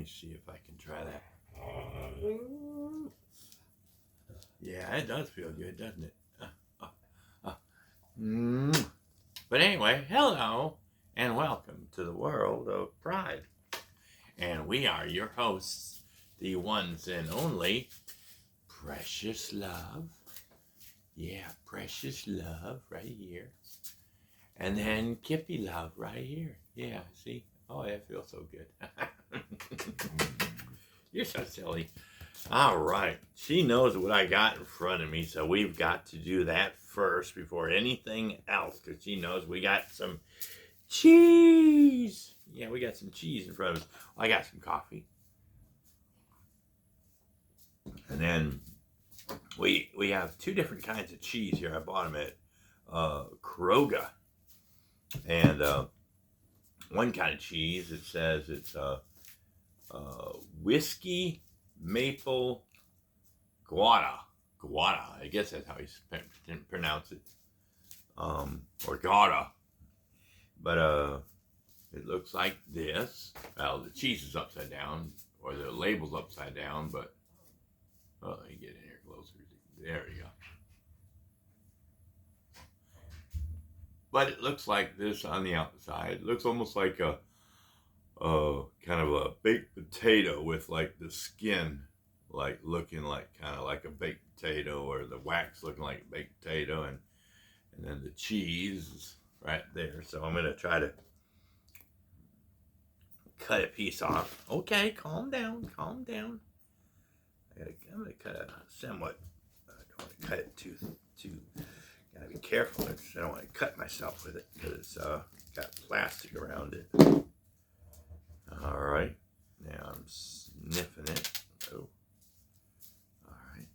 me see if I can try that. Yeah, it does feel good, doesn't it? Uh, uh. Mm. But anyway, hello and welcome to the world of pride. And we are your hosts, the ones and only Precious Love. Yeah, Precious Love right here. And then Kippy Love right here. Yeah, see? Oh, that feels so good. You're so silly. All right. She knows what I got in front of me, so we've got to do that first before anything else, because she knows we got some cheese. Yeah, we got some cheese in front of us. I got some coffee. And then we have two different kinds of cheese here. I bought them at Kroger. And one kind of cheese, it says it's whiskey maple Gouda. I guess that's how you pronounce it. Or Gouda. But it looks like this. Well, the cheese is upside down, or the label's upside down, but let me get in here closer. There you go. But it looks like this on the outside. It looks almost like a kind of a baked potato with like the skin like looking like kind of like a baked potato, or the wax looking like a baked potato, and then the cheese is right there. So I'm gonna try to cut a piece off. Okay, calm down. I'm gonna cut it somewhat. I don't want to cut it too. Gotta be careful. I don't want to cut myself with it because it's got plastic around it. All right. Now I'm sniffing it. Oh. All right.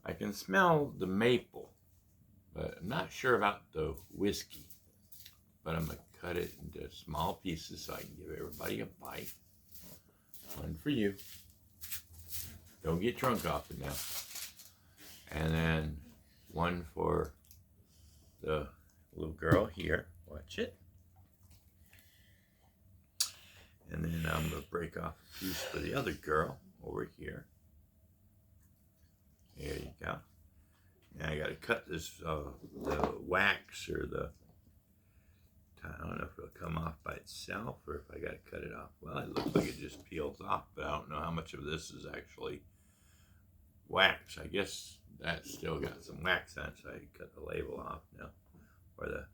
I can smell the maple, but I'm not sure about the whiskey. But I'm going to cut it into small pieces so I can give everybody a bite. One for you. Don't get drunk off it now. And then one for the little girl here. Watch it. And then I'm going to break off a piece for the other girl over here. There you go. Now I got to cut this, the wax or the, I don't know if it'll come off by itself or if I got to cut it off. Well, it looks like it just peels off, but I don't know how much of this is actually wax. I guess that's still got some wax on it, so I can cut the label off now. Or the,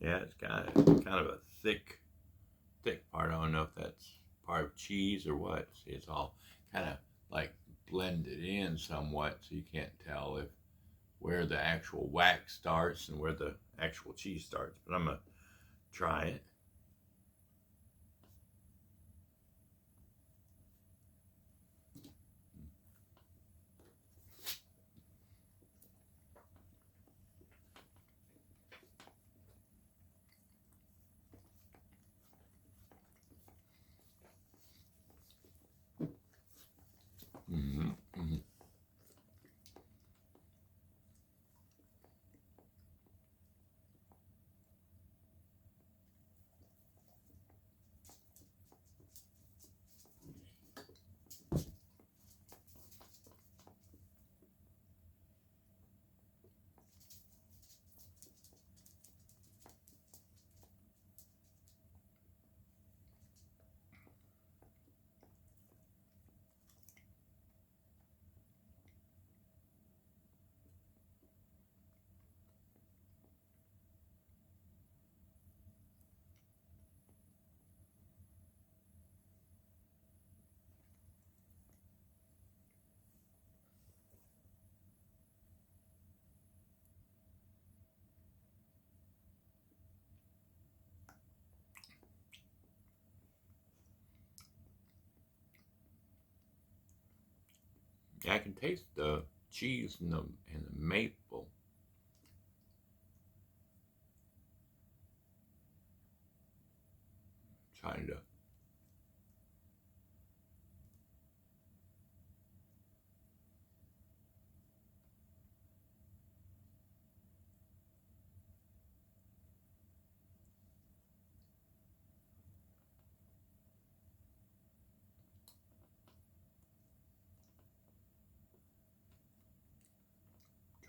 yeah, it's kind of a thick part. I don't know if that's part of cheese or what. See, it's all kind of like blended in somewhat, so you can't tell where the actual wax starts and where the actual cheese starts. But I'm gonna try it. Mm-hmm. Mm-hmm. Yeah, I can taste the cheese and the maple. Trying to.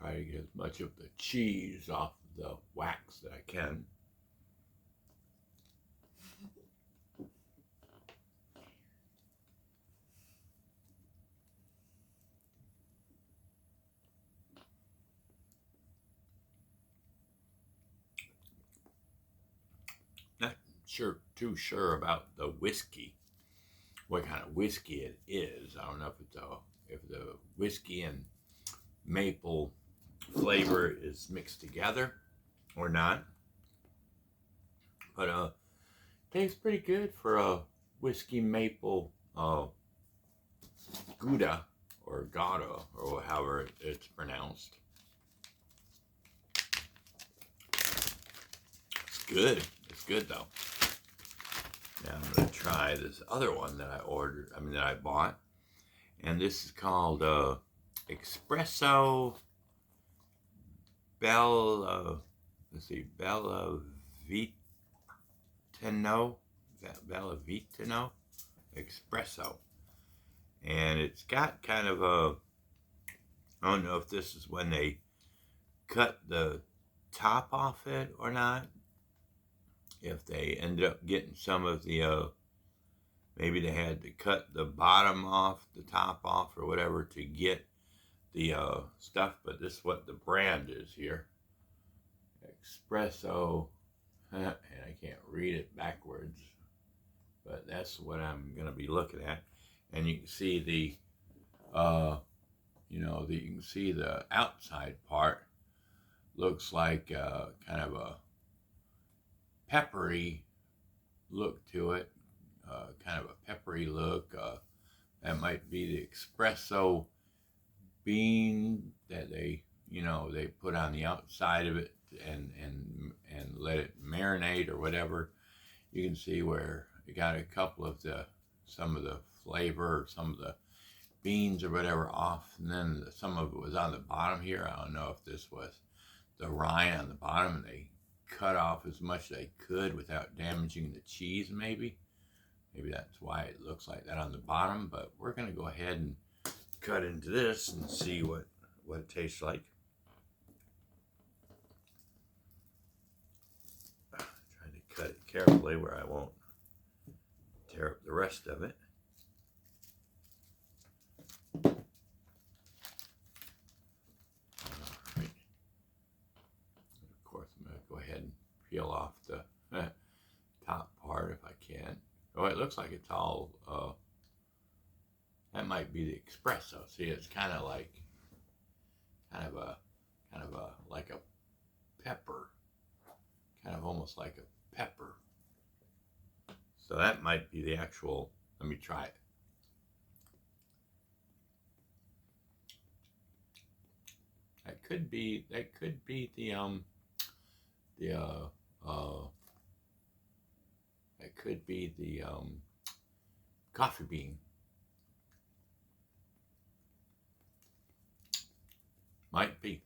Try to get as much of the cheese off the wax that I can. Not too sure about the whiskey, what kind of whiskey it is. I don't know if the whiskey and maple flavor is mixed together or not, but tastes pretty good for a whiskey maple Gouda or Gouda or however it's pronounced. It's good. It's good though. Now I'm gonna try this other one that that I bought, and this is called Espresso Bella. Let's see, Bella Vitano, Bella Vitano Espresso, and it's got kind of a. I don't know if this is when they cut the top off it or not. If they ended up getting some of the, maybe they had to cut the bottom off, the top off, or whatever to get the stuff. But this is what the brand is here. Espresso, and I can't read it backwards, but that's what I'm going to be looking at. And you can see you can see the outside part looks like kind of a peppery look to it, kind of a peppery look. That might be the espresso bean that they put on the outside of it and let it marinate or whatever. You can see where it got a couple of some of the flavor or some of the beans or whatever off, and then some of it was on the bottom here. I don't know if this was the rind on the bottom and they cut off as much as they could without damaging the cheese. Maybe that's why it looks like that on the bottom. But we're going to go ahead and cut into this and see what it tastes like. Trying to cut it carefully where I won't tear up the rest of it. Peel off the top part if I can. Oh, it looks like it's all, that might be the espresso. See, it's kind of like a pepper, kind of almost like a pepper. So that might be the actual, let me try it. That could be the it could be the coffee bean. Might be.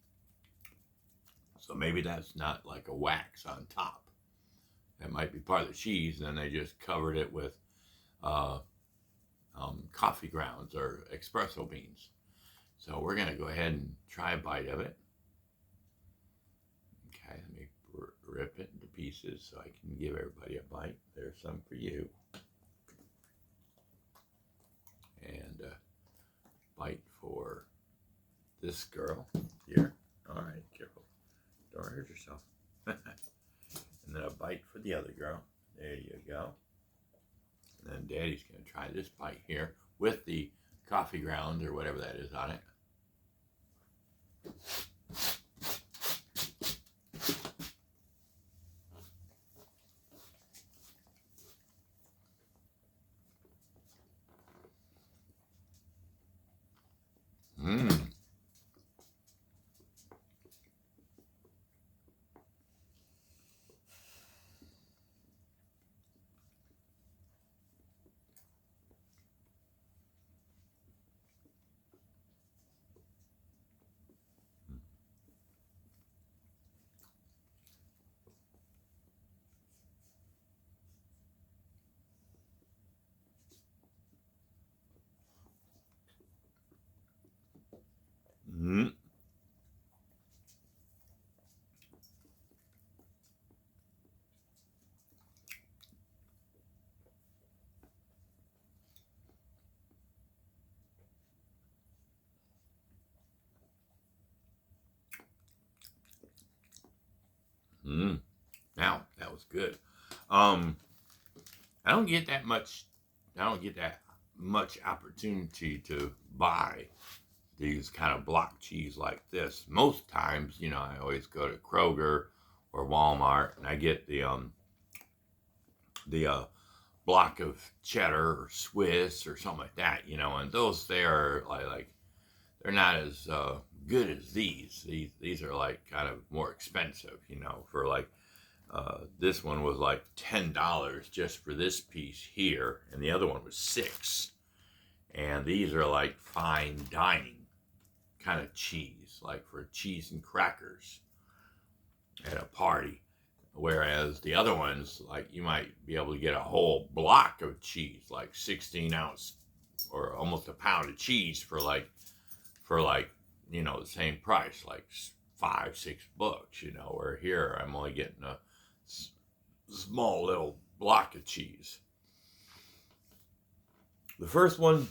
So maybe that's not like a wax on top. That might be part of the cheese, and then they just covered it with coffee grounds or espresso beans. So we're going to go ahead and try a bite of it. Okay, let me rip it into pieces so I can give everybody a bite. There's some for you. And a bite for this girl here. All right, careful. Don't hurt yourself. And then a bite for the other girl. There you go. And then Daddy's going to try this bite here with the coffee grounds or whatever that is on it. good. I don't get that much. I don't get that much opportunity to buy these kind of block cheese like this. Most times, you know, I always go to Kroger or Walmart, and I get the block of cheddar or Swiss or something like that, you know, and those there like they're not as good as these. These are like kind of more expensive, you know, for like this one was like $10 just for this piece here, and the other one was $6. And these are like fine dining kind of cheese, like for cheese and crackers at a party. Whereas the other ones, like you might be able to get a whole block of cheese, like 16-ounce or almost a pound of cheese for like you know, the same price, like $5-6, you know. Where here I'm only getting a small little block of cheese. The first one,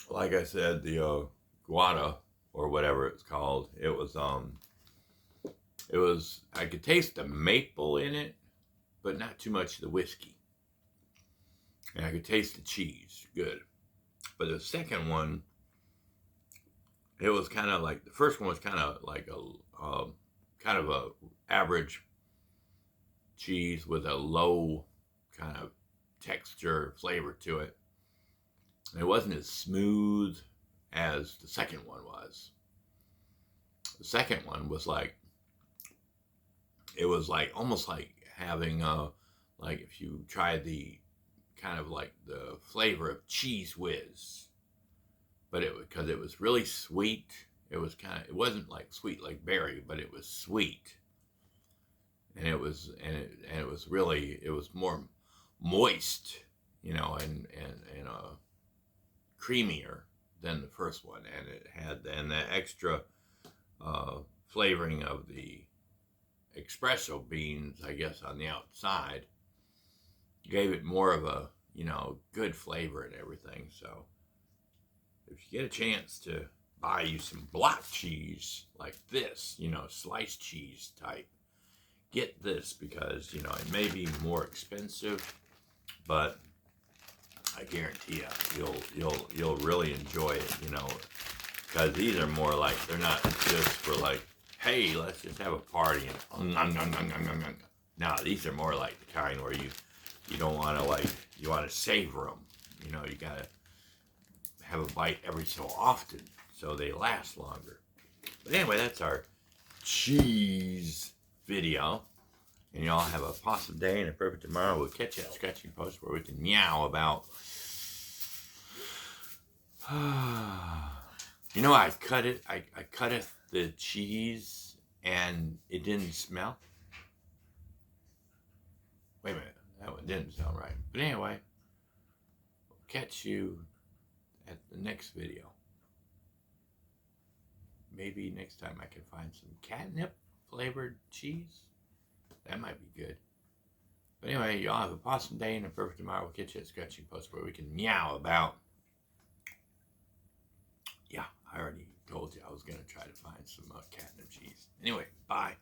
like I said, the guana or whatever it's called, it was I could taste the maple in it, but not too much of the whiskey. And I could taste the cheese, good. But the second one, it was kind of like, the first one was kind of like kind of a average cheese with a low kind of texture, flavor to it. And it wasn't as smooth as the second one was. The second one was like, it was like almost like having like if you tried the kind of like the flavor of Cheese Whiz, but because it was really sweet. It was kind of, it wasn't like sweet like berry, but it was sweet, and it was really, it was more moist, you know, and creamier than the first one, and it had the extra flavoring of the espresso beans, I guess, on the outside, gave it more of a, you know, good flavor and everything. So if you get a chance to buy you some block cheese like this, you know, sliced cheese type, get this, because, you know, it may be more expensive, but I guarantee you'll really enjoy it, you know, because these are more like, they're not just for like, hey, let's just have a party and no, these are more like the kind where you don't want to, like, you want to savor them, you know, you gotta have a bite every so often so they last longer. But anyway, that's our cheese video. And y'all have a awesome day and a perfect tomorrow. We'll catch you at Scratching Post where we can meow about. You know, I cut it the cheese and it didn't smell. Wait a minute, that one didn't sound right. But anyway, we'll catch you at the next video. Maybe next time I can find some catnip flavored cheese. That might be good. But anyway, y'all have a awesome day and a perfect tomorrow. We'll catch you at Scratching Post where we can meow about. Yeah, I already told you I was going to try to find some catnip cheese. Anyway, bye.